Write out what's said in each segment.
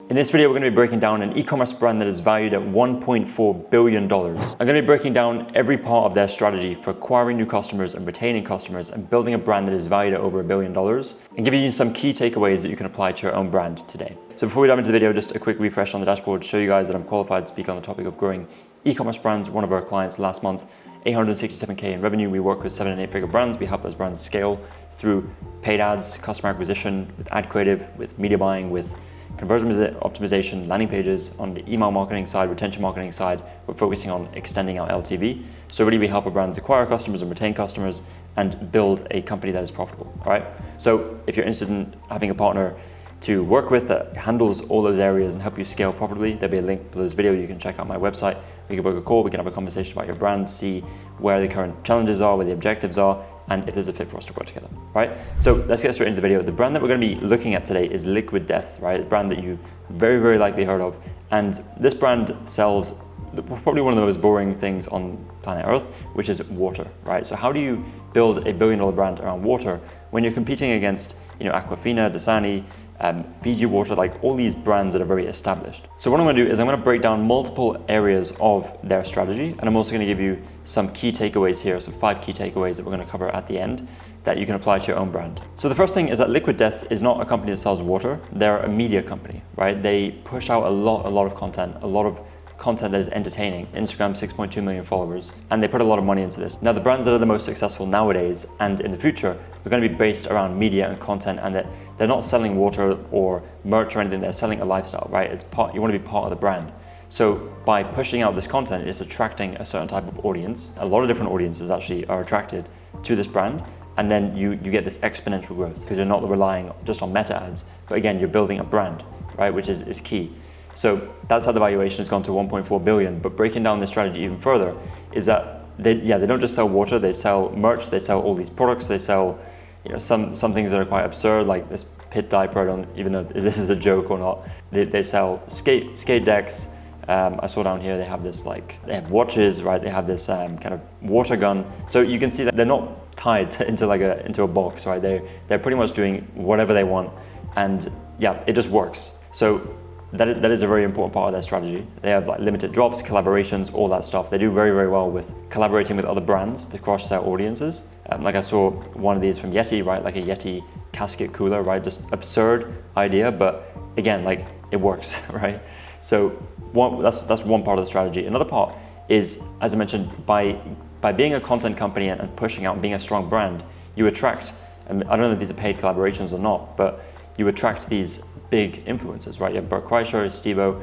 In this video, we're going to be breaking down an e-commerce brand that is valued at $1.4 billion. I'm going to be breaking down every part of their strategy for acquiring new customers and retaining customers and building a brand that is valued at over $1 billion, and giving you some key takeaways that you can apply to your own brand today. So before we dive into the video, just a quick refresh on the dashboard to show you guys that I'm qualified to speak on the topic of growing e-commerce brands. One of our clients last month, 867K in revenue. We work with 7 and 8 figure brands. We help those brands scale through paid ads, customer acquisition, with ad creative, with media buying, with conversion optimization, landing pages. On the email marketing side, retention marketing side, we're focusing on extending our LTV. So really we help our brands acquire customers and retain customers and build a company that is profitable, all right? So if you're interested in having a partner to work with that handles all those areas and help you scale profitably, there'll be a link below this video. You can check out my website. We can book a call, we can have a conversation about your brand, see where the current challenges are, where the objectives are, and if there's a fit for us to work together, right? So let's get straight into the video. The brand that we're gonna be looking at today is Liquid Death, right? A brand that you very, very likely heard of. And this brand sells probably one of the most boring things on planet Earth, which is water, right? So how do you build a $1 billion brand around water when you're competing against, Aquafina, Dasani, Fiji Water, like all these brands that are very established. So what I'm gonna do is I'm gonna break down multiple areas of their strategy, and I'm also gonna give you some key takeaways here, so 5 key takeaways that we're gonna cover at the end that you can apply to your own brand. So the first thing is that Liquid Death is not a company that sells water, they're a media company, right? They push out a lot of content, a lot of content that is entertaining. Instagram, 6.2 million followers, and they put a lot of money into this. Now, the brands that are the most successful nowadays and in the future are going to be based around media and content, and that they're not selling water or merch or anything, they're selling a lifestyle, right? You want to be part of the brand. So by pushing out this content, it's attracting a certain type of audience. A lot of different audiences actually are attracted to this brand, and then you get this exponential growth because you're not relying just on meta ads, but again, you're building a brand, right? Which is key. So that's how the valuation has gone to 1.4 billion. But breaking down the strategy even further is that they don't just sell water, they sell merch, they sell all these products, they sell some things that are quite absurd, like this pit diaper. I don't even know if this is a joke or not. They sell skate decks. I saw down here they have this they have watches, right? They have this kind of water gun. So you can see that they're not tied into a box, right? They're pretty much doing whatever they want, and yeah, it just works. So that is a very important part of their strategy. They have limited drops, collaborations, all that stuff. They do very, very well with collaborating with other brands to cross their audiences. Like I saw one of these from Yeti, right? Like a Yeti casket cooler, right? Just absurd idea, but again, it works, right? So that's one part of the strategy. Another part is, as I mentioned, by being a content company and pushing out and being a strong brand, you attract, and I don't know if these are paid collaborations or not, but you attract these big influencers, right? You have Bert Kreischer, Steve-O,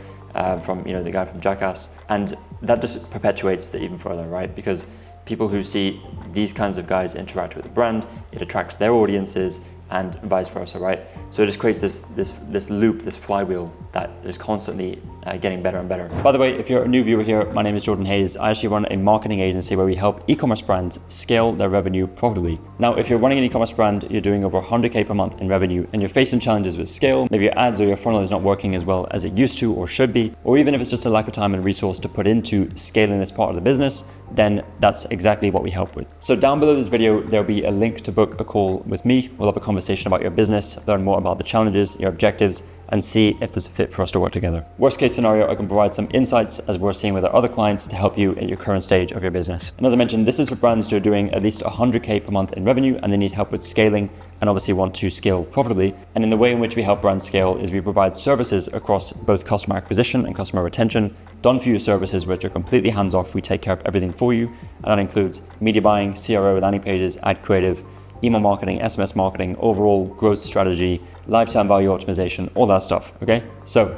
from the guy from Jackass, and that just perpetuates it even further, right? Because people who see these kinds of guys interact with the brand, it attracts their audiences, and vice versa, right? So it just creates this loop, this flywheel that is constantly getting better and better. By the way, if you're a new viewer here, my name is Jordan Hayes. I actually run a marketing agency where we help e-commerce brands scale their revenue profitably. Now, if you're running an e-commerce brand, you're doing over 100K per month in revenue, and you're facing challenges with scale, maybe your ads or your funnel is not working as well as it used to or should be, or even if it's just a lack of time and resource to put into scaling this part of the business, then that's exactly what we help with. So down below this video, there'll be a link to book a call with me. We'll have a conversation about your business, learn more about the challenges, your objectives, and see if there's a fit for us to work together. Worst case scenario, I can provide some insights as we're seeing with our other clients to help you at your current stage of your business. And as I mentioned, this is for brands who are doing at least 100K per month in revenue, and they need help with scaling and obviously want to scale profitably. And in the way in which we help brands scale is we provide services across both customer acquisition and customer retention, done for you services which are completely hands-off. We take care of everything for you, and that includes media buying, CRO, landing pages, ad creative, email marketing, SMS marketing, overall growth strategy, lifetime value optimization, all that stuff, okay? So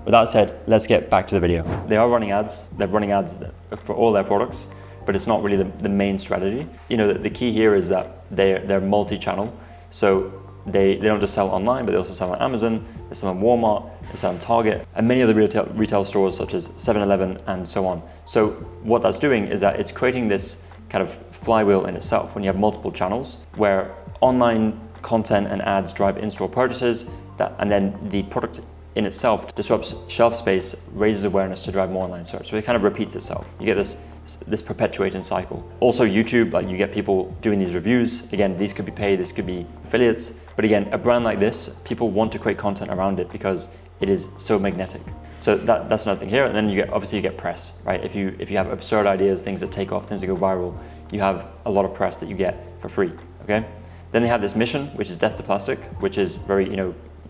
with that said, let's get back to the video. They are running ads. They're running ads for all their products, but it's not really the main strategy. The key here is that they're multi-channel. So they don't just sell online, but they also sell on Amazon, they sell on Walmart, they sell on Target, and many other retail stores such as 7-Eleven and so on. So what that's doing is that it's creating this kind of flywheel in itself when you have multiple channels where online content and ads drive in-store purchases, and then the product in itself disrupts shelf space, raises awareness to drive more online search. So it kind of repeats itself. You get this perpetuating cycle. Also YouTube, like you get people doing these reviews. Again, these could be paid, this could be affiliates. But again, a brand like this, people want to create content around it because it is so magnetic. So that's another thing here. And then you get press, right? If you have absurd ideas, things that take off, things that go viral, you have a lot of press that you get for free, okay? Then they have this mission, which is death to plastic, which is very,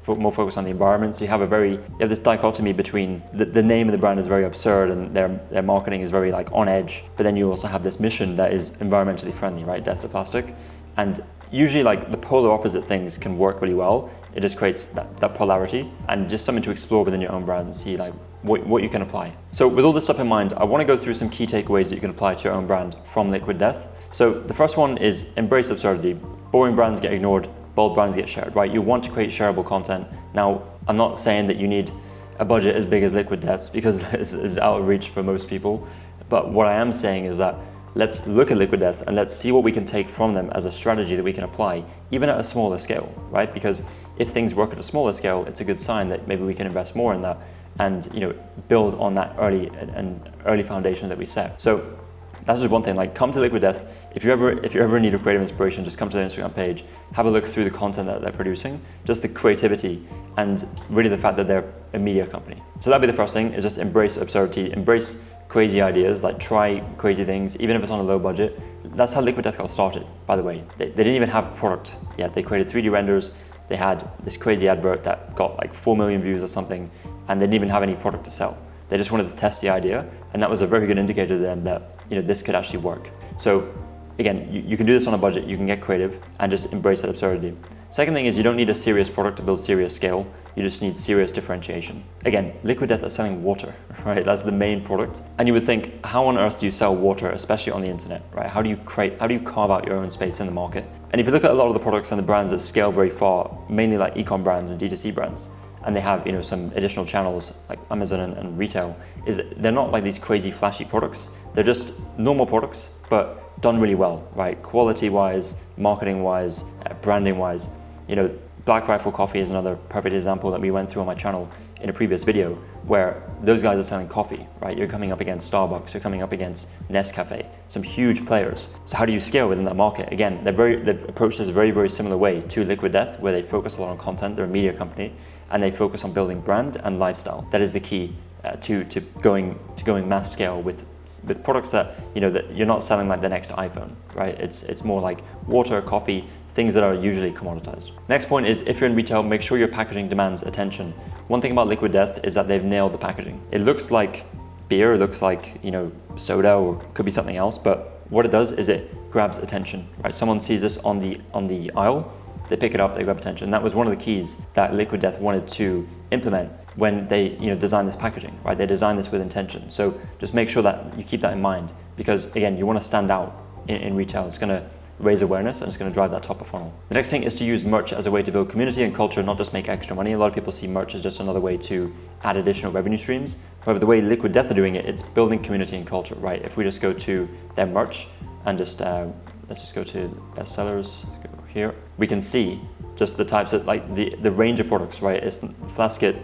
more focused on the environment. So you have this dichotomy between the name of the brand is very absurd and their marketing is very like on edge, but then you also have this mission that is environmentally friendly, right? Death to plastic. And usually like the polar opposite things can work really well. It just creates that polarity and just something to explore within your own brand and see like what you can apply. So with all this stuff in mind, I want to go through some key takeaways that you can apply to your own brand from Liquid Death. So the first one is embrace absurdity. Boring brands get ignored, bold brands get shared, right? You want to create shareable content. Now, I'm not saying that you need a budget as big as Liquid Death's because this is out of reach for most people. But what I am saying is that let's look at Liquid Death and let's see what we can take from them as a strategy that we can apply, even at a smaller scale, right? Because if things work at a smaller scale, it's a good sign that maybe we can invest more in that and build on that early foundation that we set. So that's just one thing. Like, come to Liquid Death. If you're ever in need of creative inspiration, just come to their Instagram page, have a look through the content that they're producing, just the creativity, and really the fact that they're a media company. So that'd be the first thing, is just embrace absurdity, embrace crazy ideas, like try crazy things, even if it's on a low budget. That's how Liquid Death got started, by the way. They didn't even have a product yet. They created 3D renders. They had this crazy advert that got like 4 million views or something, and they didn't even have any product to sell. They just wanted to test the idea, and that was a very good indicator to them that this could actually work. So again, you can do this on a budget, you can get creative and just embrace that absurdity. Second thing is you don't need a serious product to build serious scale, you just need serious differentiation. Again, Liquid Death are selling water, right? That's the main product. And you would think, how on earth do you sell water, especially on the internet, right? How do you carve out your own space in the market? And if you look at a lot of the products and the brands that scale very far, mainly like e-com brands and D2C brands, and they have some additional channels like Amazon and retail, they're not like these crazy flashy products. They're just normal products, but done really well, right? Quality-wise, marketing-wise, branding-wise. Black Rifle Coffee is another perfect example that we went through on my channel in a previous video, where those guys are selling coffee, right? You're coming up against Starbucks, you're coming up against Nescafe, some huge players. So how do you scale within that market? Again, they've approached this a very, very similar way to Liquid Death, where they focus a lot on content. They're a media company, and they focus on building brand and lifestyle. That is the key to going mass scale with products that that you're not selling like the next iPhone, right? It's more like water, coffee, things that are usually commoditized. Next point is, if you're in retail, make sure your packaging demands attention. One thing about Liquid Death is that they've nailed the packaging. It looks like beer, it looks like soda, or could be something else, but what it does is it grabs attention, right? Someone sees this on the aisle, they pick it up, they grab attention. And that was one of the keys that Liquid Death wanted to implement when they designed this packaging, right? They designed this with intention. So just make sure that you keep that in mind, because again, you want to stand out in retail. It's going to raise awareness and it's going to drive that top of funnel. The next thing is to use merch as a way to build community and culture, not just make extra money. A lot of people see merch as just another way to add additional revenue streams. However, the way Liquid Death are doing it, it's building community and culture, right? If we just go to their merch and just let's just go to bestsellers. Let's go here. We can see just the types of like the range of products, right? It's Flasket,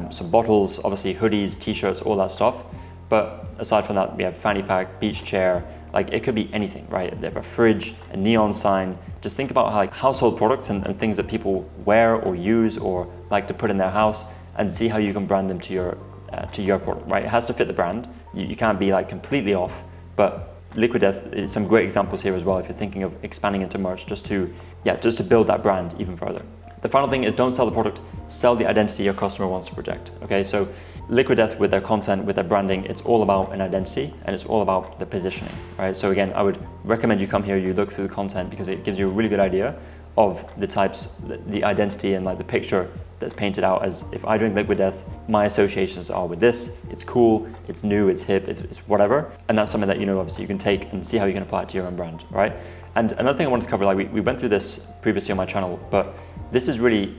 some bottles, obviously hoodies, t-shirts, all that stuff. But aside from that, we have fanny pack, beach chair, like it could be anything, right? They have a fridge, a neon sign. Just think about how like household products and things that people wear or use or like to put in their house, and see how you can brand them to your product, right? It has to fit the brand. You can't be like completely off, but Liquid Death is some great examples here as well if you're thinking of expanding into merch, just to build that brand even further. The final thing is, don't sell the product, sell the identity your customer wants to project. Okay, so Liquid Death with their content, with their branding, it's all about an identity and it's all about the positioning, right? So again, I would recommend you come here, you look through the content, because it gives you a really good idea of the types, the identity and like the picture that's painted out as, if I drink Liquid Death, my associations are with this. It's cool, it's new, it's hip, it's whatever. And that's something that, obviously you can take and see how you can apply it to your own brand, right? And another thing I wanted to cover, like we went through this previously on my channel, but this is really,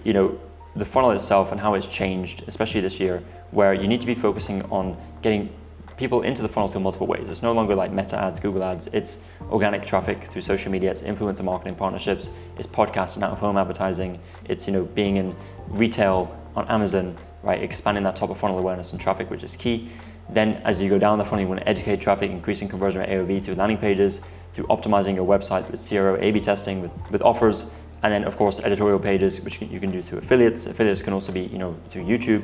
the funnel itself and how it's changed, especially this year, where you need to be focusing on getting people into the funnel through multiple ways. It's no longer like meta ads, Google ads, it's organic traffic through social media, it's influencer marketing partnerships, it's podcasts and out-of-home advertising, it's being in retail on Amazon, right? Expanding that top of funnel awareness and traffic, which is key. Then as you go down the funnel, you want to educate traffic, increasing conversion rate AOV through landing pages, through optimizing your website with CRO, A/B testing with offers, and then of course editorial pages, which you can do through affiliates. Affiliates can also be, through YouTube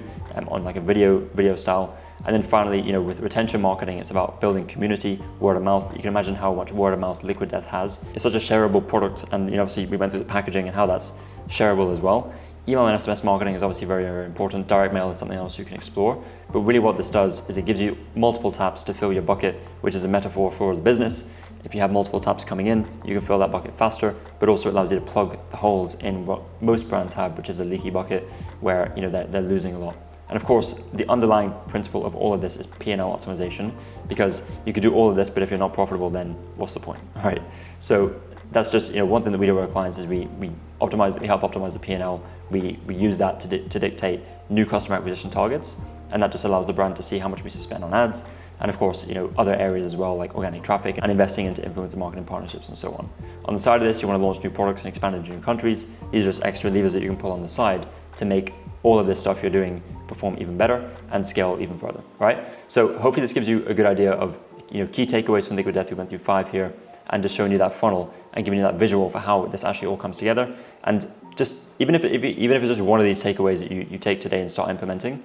on like a video style. And then finally, with retention marketing, it's about building community, word of mouth. You can imagine how much word of mouth Liquid Death has. It's such a shareable product, and obviously we went through the packaging and how that's shareable as well. Email and SMS marketing is obviously very, very important. Direct mail is something else you can explore. But really what this does is it gives you multiple taps to fill your bucket, which is a metaphor for the business. If you have multiple taps coming in, you can fill that bucket faster, but also it allows you to plug the holes in what most brands have, which is a leaky bucket where they're losing a lot. And of course, the underlying principle of all of this is P&L optimization, because you could do all of this, but if you're not profitable, then what's the point, right? So that's just one thing that we do with our clients is we help optimize the P&L. We use that to dictate new customer acquisition targets, and that just allows the brand to see how much we should spend on ads, and of course, other areas as well, like organic traffic and investing into influencer marketing partnerships and so on. On the side of this, you want to launch new products and expand into new countries. These are just extra levers that you can pull on the side to make all of this stuff you're doing perform even better and scale even further, right? So hopefully this gives you a good idea of key takeaways from Liquid Death. We went through 5 here, and just showing you that funnel and giving you that visual for how this actually all comes together. And just even if it's just one of these takeaways that you take today and start implementing,